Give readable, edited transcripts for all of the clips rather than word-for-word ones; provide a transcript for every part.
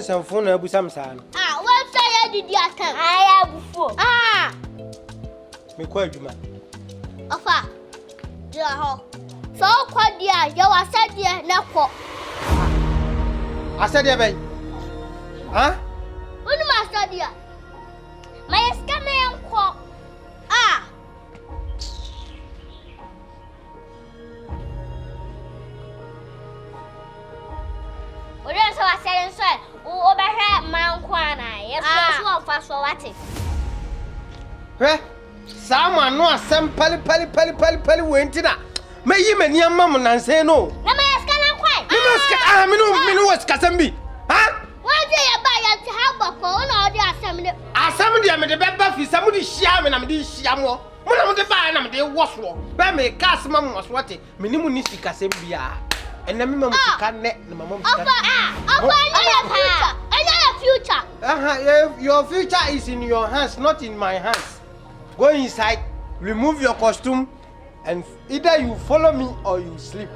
some phone abu sam san. What say did you attend? I have before. Me kwa adwuma. Ofa. Dia ho. So kwa dia, you was said dia na ko. I said dia bay. Unu ma said dia. My scan na ko. What else I said inside? Over here, man, Kwana. Yes, one fast for what it. Someone no some pali went in. May you many young mamma and say no. No, my scan quite. I know what's Casambi. Why do you buy a have a phone or the assembly? Somebody I'm the Buffy, somebody sham and I'm the shamo. One of the fire, I'm the wash war. By me, cast mamma was what it. Minimum Casambia. And the mum can't let the mum. Future. Your future is in your hands, not in my hands. Go inside, remove your costume, and either you follow me or you sleep.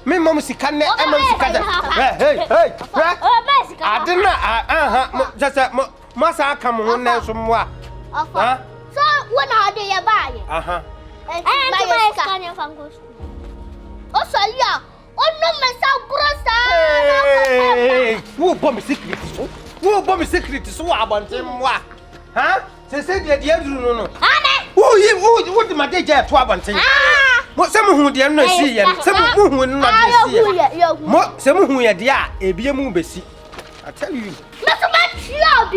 Me mom si kanne e mom si kaja. Hey. I didn't just masa aka mo na so mwa. So when are they buy? And my scanning from go school. Oh so yeah. Oh no me sa grossa. Who bomb secret so? Who bomb secret so abonte mwa? Say dia no. Who the madeja to abonte? What some who dear no see and some who not see. What some who are dear, a beer moon besi. I tell you,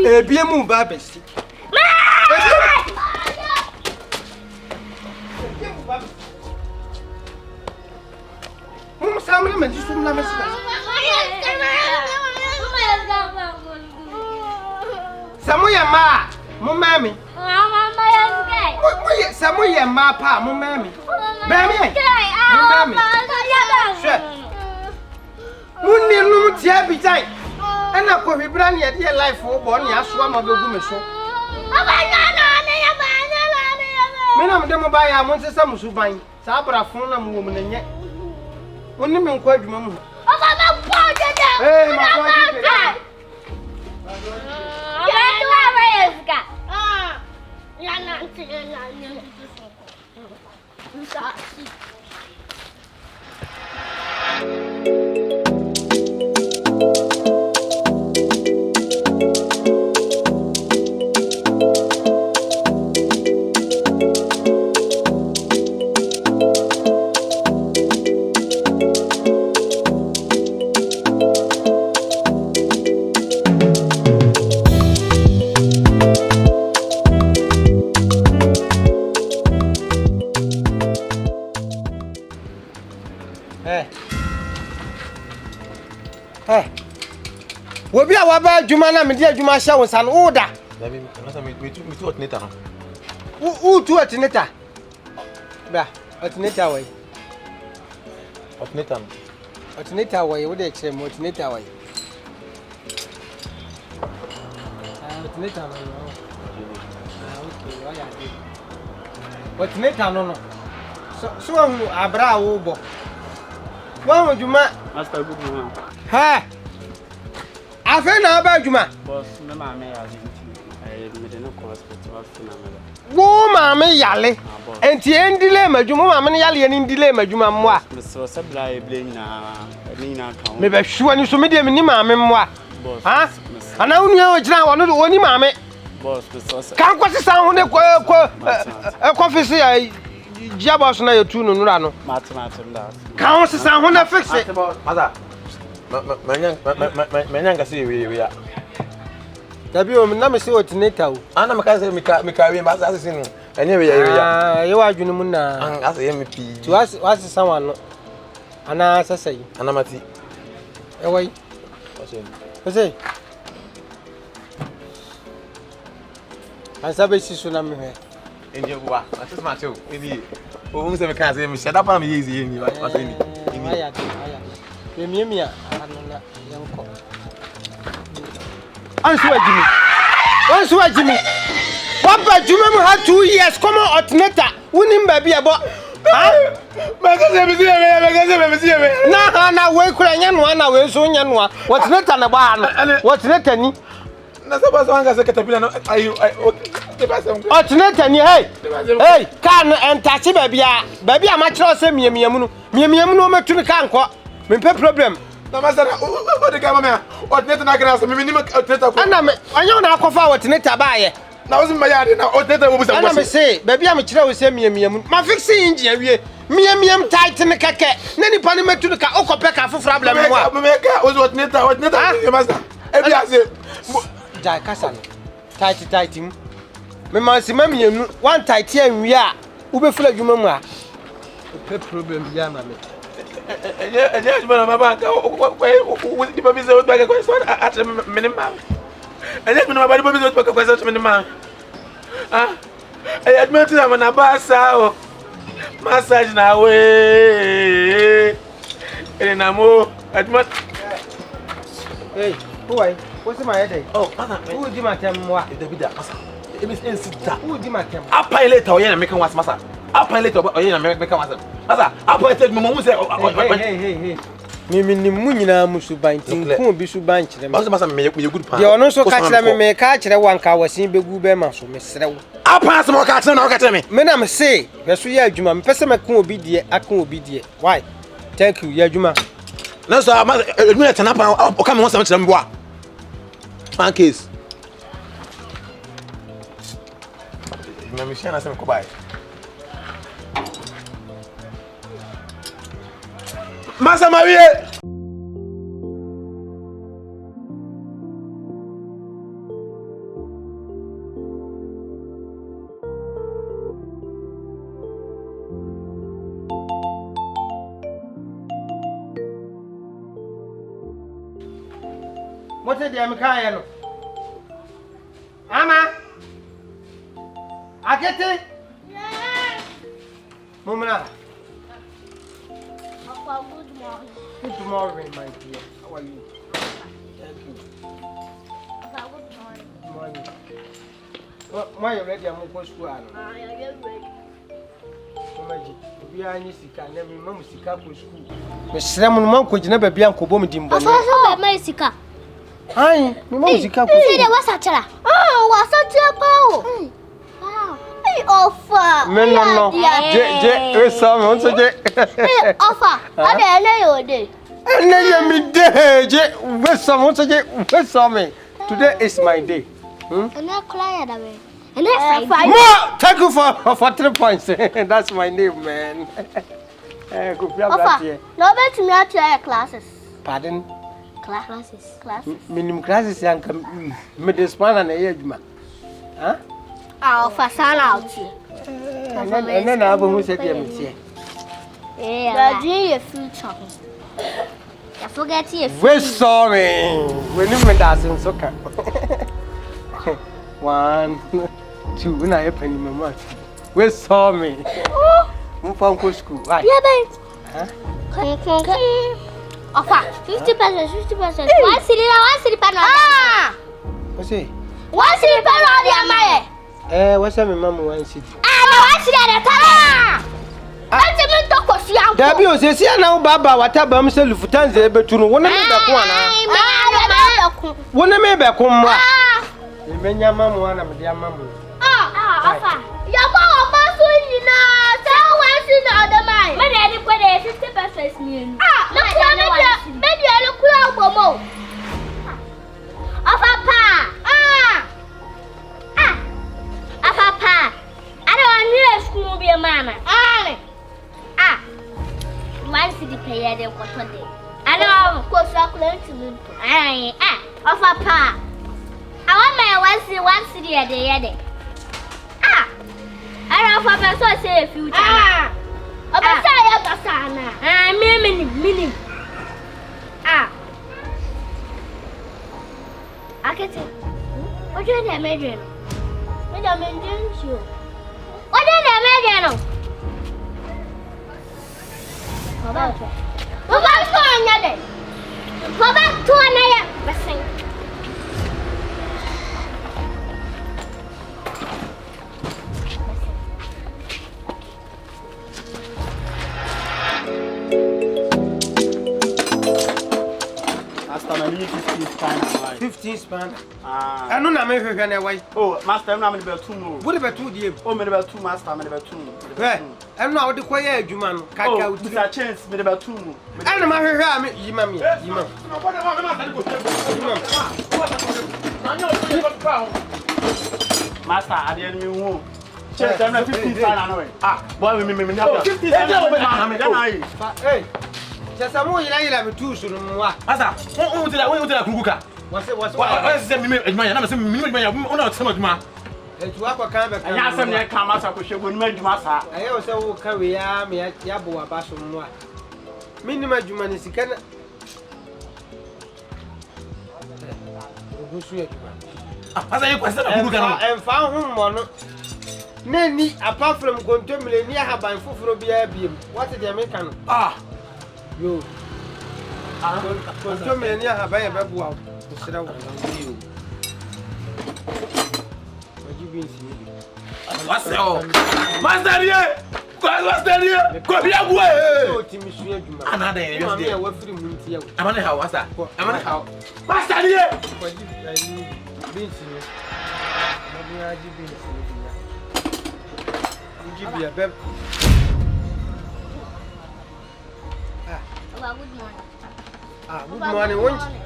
a beer moon babesi. Some of them just mammy. Somewhere, my pa, mammy. Mammy, Moon be tight. And I could be brand yet your life for Bonnie, I swam of the woman. Madame Demobay, I want some who buy Sabra phone woman and yet. Only men quite mamma. Hey, my we be our bad Jumana, my dear Juma Showers and order. We to Neta. Who to at Neta? Bah, at Neta way. At Neta. At Neta way, what they say, what Neta way. At Neta, what Neta, no. So, Abra Obo. One would you, Master Good? Ha! I feel now about you, ma. Boss, Mamma, I made no hospital. Go, Mamma Yale, and the end dilemma, you mamma Yali and in dilemma, you mamma. Mr. Sabla, blame now. Maybe sure you submit him in my memoir. Huh? And I only know it's now one of the only mamma. Boss, can't what the sound a coffee. Jabos na yotu no nura mathematics that kan se san ho na fix it mother manyanga se we ya dabi o na me se otineta o ana me ka se me ka we ba sa se no enye we ya ye wa adwunu mu na asa ye me pi tu wasi san wa no ana sasai ana mati e wai o se asa be sisu na me he enje bua atis mateo ebi o se me kan se me shada pa me yezi eni wa se ni aya me miemia anona yanko anso adimi Once what Jimmy? What about Jimmy had 2 years? Come on, alternator. Winning baby about. Nah, we couldn't one away soon. What's not an about? What's not any? Alternate any hey, can and touch baby. Baby, I'm much lost. Me, no matter can't quite. Me problem. No matter what the government, what net and I can ask me minimum. I know now what net I buy. Now, my yard now, what net I was say, baby, I'm a child, say me, my fixing engineer. Me tight in the cake. Nanny Panama to the Okopeka for problem. Was what net I master. Every Jacassan. Tight him. Me must mammy one tight here we are. Ube full of you, mamma. Problem, Yamma. Yes, but my bank, with the baby's old bag of question at a minimum. And let me know about the baby's old bag of question minimum. I admit to them on a bassa massage now. And I'm more admit. Hey, boy, what's my headache? Oh, who did my tell what the video? It is instant. Who did my tell? I'll pilot or you're making what's massa. I'll pilot or you're making what's I'll pilot my mom say, hey. Me munina musu banting ko bi su banch dem masa me good pan. Dey ono so ka kire me ka kire wanka wasin begu be ma so me serew. Apa so ka kire na ka kire me. Me na me say, be so ya adwuma me pese me ko obi die aka obi die. Why? Thank you ya adwuma. Na so adwuma tena pa o ka me won sam kire me bo a. Fan case. Me me share na sem ko bai. Massa Maria! What is the American? Ama? Akete? Mumra. Good morning, my dear. How are you? Thank you. Good morning. Why are you ready? I'm going to school. I am ready. We are in Sika, and then Mamma Sika for school. Miss Simon Monk could never be Uncle Bomidin. I my Sika. Hi, Mamma Sika. What's that? Oh, what's that? Offer. Men no. Offer. I don't know. And then me day. Where's someone say? Where's some? Today is my day. And I cry away. And that's Friday. Thank you for 3 points. That's my name, man. Offer. No better me at your classes. Pardon? Classes. Minimum classes. Young me this man and a man. Huh? I'll fast out. And then I will say, yeah, your future. I forget you. We're sorry. When you doesn't soccer. 1, 2, when I open my mouth. We're sorry. Move from school. Yeah, babe. Offer 50%. One city panel. What's it? One city panel. What's up, Mamma? One city. I see that. There be a now, Baba, what about Mr. Lufutanze, but to one of the one of the Kuma. You mean your mamma, one of their mamma. Your mama, you know, tell what's in the other mind. My daddy put a 50% mean. Maybe I look for more. Of a pa. Papa, I don't want school be a mama. One city pay them for today. I don't course I couldn't to me. Of a pa. I want my one city a day. I don't have so say a future. Of a sana. Meaning. Akete. What do you imagine? What am I doing to you? What did I make? Go back to another. 15 span. I don't know if you're away. Oh, master, I'm going to be 2 more. What about 2 dear? Oh, maybe about 2 master, maybe about 2. I'm not the quiet, you man. Can't go to that chance, maybe about 2 more. I don't know, you mammy. Master, I didn't know. Chance, I'm not 15 span. Ah, boy, me, 15 Hey, just a more you have 2 soon. Master, what did I cook? What's it? Me, it's what I can't. I have some come out of Kohwiegu, make master. I also carry me at Yabo Abasum. Minimum humanity can. As I question, and found him one. Nanny, apart from contemplating near her by Fufro. What is the American? Ah, you. Contemplating near her by a babu. What's that? Master here! Master here! Kohwiegu! Another day, I'm on the house. What's that? I'm on the house. Master here! Give me a bed. Good morning.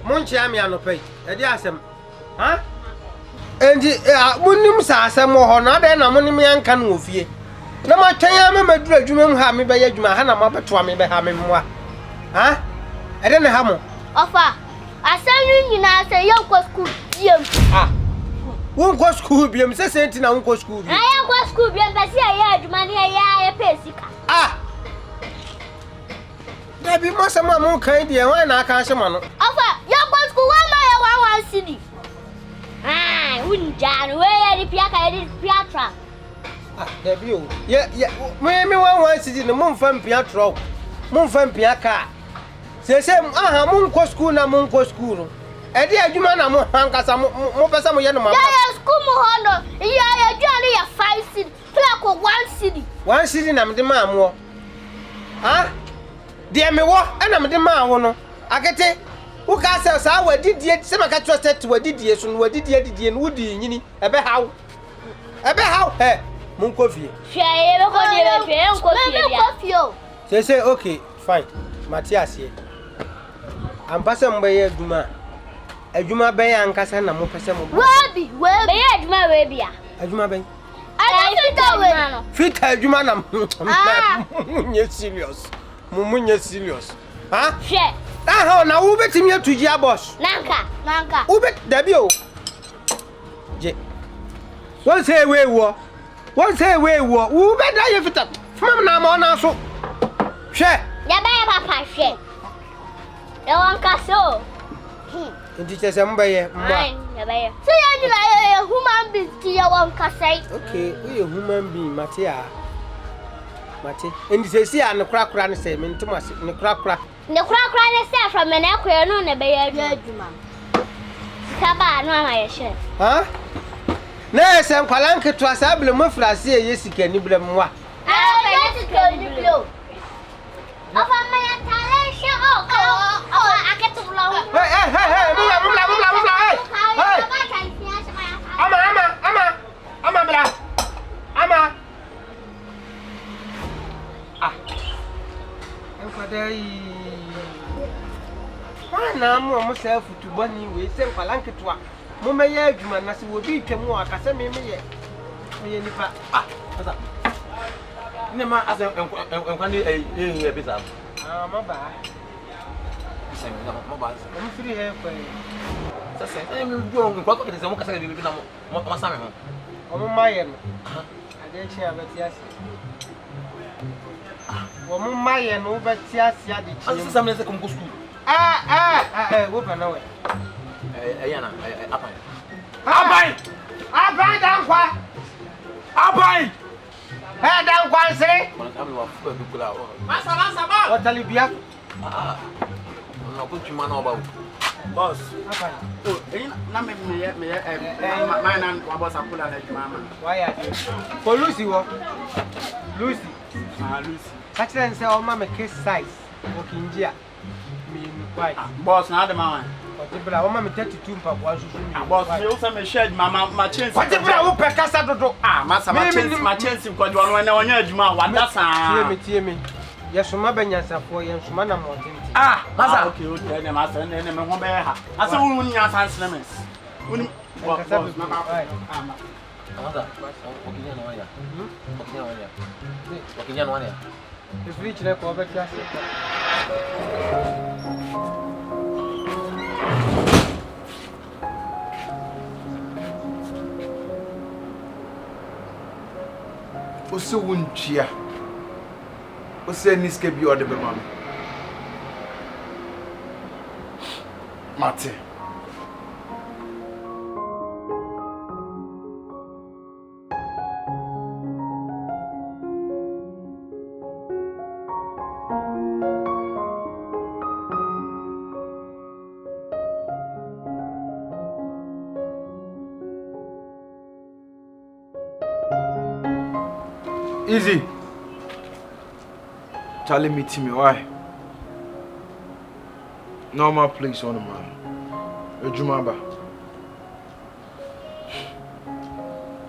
Monchi, I'm here no pay. Huh? And Munim Sasa more than a money can move ye. No matter, I'm a dread, you may have me by Jumahana, Mappa Twami by Hamimwa. Huh? I don't know how. Offer. I send you now, say, you go school. Ah, won't go school, be a sentinel, won't go school. I am go school, be a Passia, money, I pay. Ah, there be most of my more kind, dear, why not cash a man? Offer, you go school, 1 city. Ah, wouldn't John, where the Piatra? Ah, there be you. Yeah, maybe 1 city in the moon from Piatro. Moon from Piaca. Say, ah, moon co school, na moon co school. And dear, you man, I'm more Hankasa, more person, Yanama. Yeah, school, Mohono. Yeah, Johnny, a 5 city. Flack 1 city. 1 city, and I'm the man. Huh? Dear me, what? And I'm the man. Akete. Who can say, sir, what did you say? I trusted to what did you soon? What did you and would you? A bit how? Eh, Munkofi. Say, okay, fine. Matthias here. I'm passing by a Duma. A Juma Bay and Cassandra Mopasam. Well, my baby. A Juma Bay. I don't fit a Jumana. You're serious. Mumunya serious. Huh? Share. Ah, now who bet him here to your boss? Nanka. Who bet Dabio? What's a way war? What's a way war? Who bet I have it up? From now on, also. Share. Never papa share. You want castle? It is a mumbai. So you like a human being to your one cassette. Okay, we a human being, Matia. Mate, and this is a crack run, say, into my crack. The crack run is from an aquarium on a bay. Cabana, I share. Huh? No, some Palanca to us, I believe Mufra say, yes, you can nibble more. I can nibble. Of my talent, oh, Akete blow. Ama. Now, myself to bunny, we send Palanca to a Mumma Yagman, as will be to more Cassami. Ah, Nema as a bit up. Ah, my bad. I'm free here for you. I'm going to go to the Mocassan. Oh, my, I didn't share with yes. Woman, my and over Tias Yadi, some of the school. Whoop away. Ayana, I'll buy down what? I'll buy. Head down one say. What tell you, Bia? No good you man about. Boss. Oh, mine and Wabos are full of mamma. Why are you? For Lucy, what? Lucy. Lucy. Such as say, oh, mamma, kiss size. Walking dear. Mean, why? Boss, not the man. Bra, o ma me 32 mpa kwa susu mi. Boss, me o say me share my chance. What bra wo pekasa dodo? Masa my chance ko di ono na onya adwuma wada saa. Tie me. Yesoma banyansafo yensoma na modenti. Masa. Okay, okay, na masa na me ho be ha. Asa wo nya fansene me. Woni boss na ba. Masa. Okinya no ya. If reach na ko be kiase. Ose wunchia. Ose niske bi ode be mama. Mate. Easy. Charlie meet me, why? Normal place on the man. Ejumaba.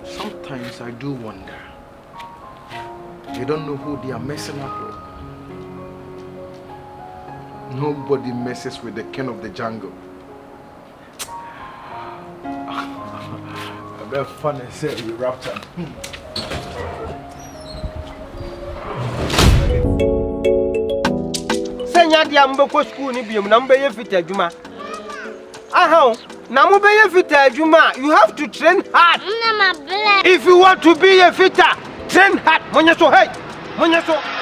Sometimes I do wonder. They don't know who they are messing up with. Nobody messes with the king of the jungle. I bet fun and say you raptor. Senya dia mbeko school ni biom na mbeye fita adwuma. Na mbeye fita adwuma, you have to train hard. Na ma bless. If you want to be a fitter, train hard. Monyeso hey. Monyeso.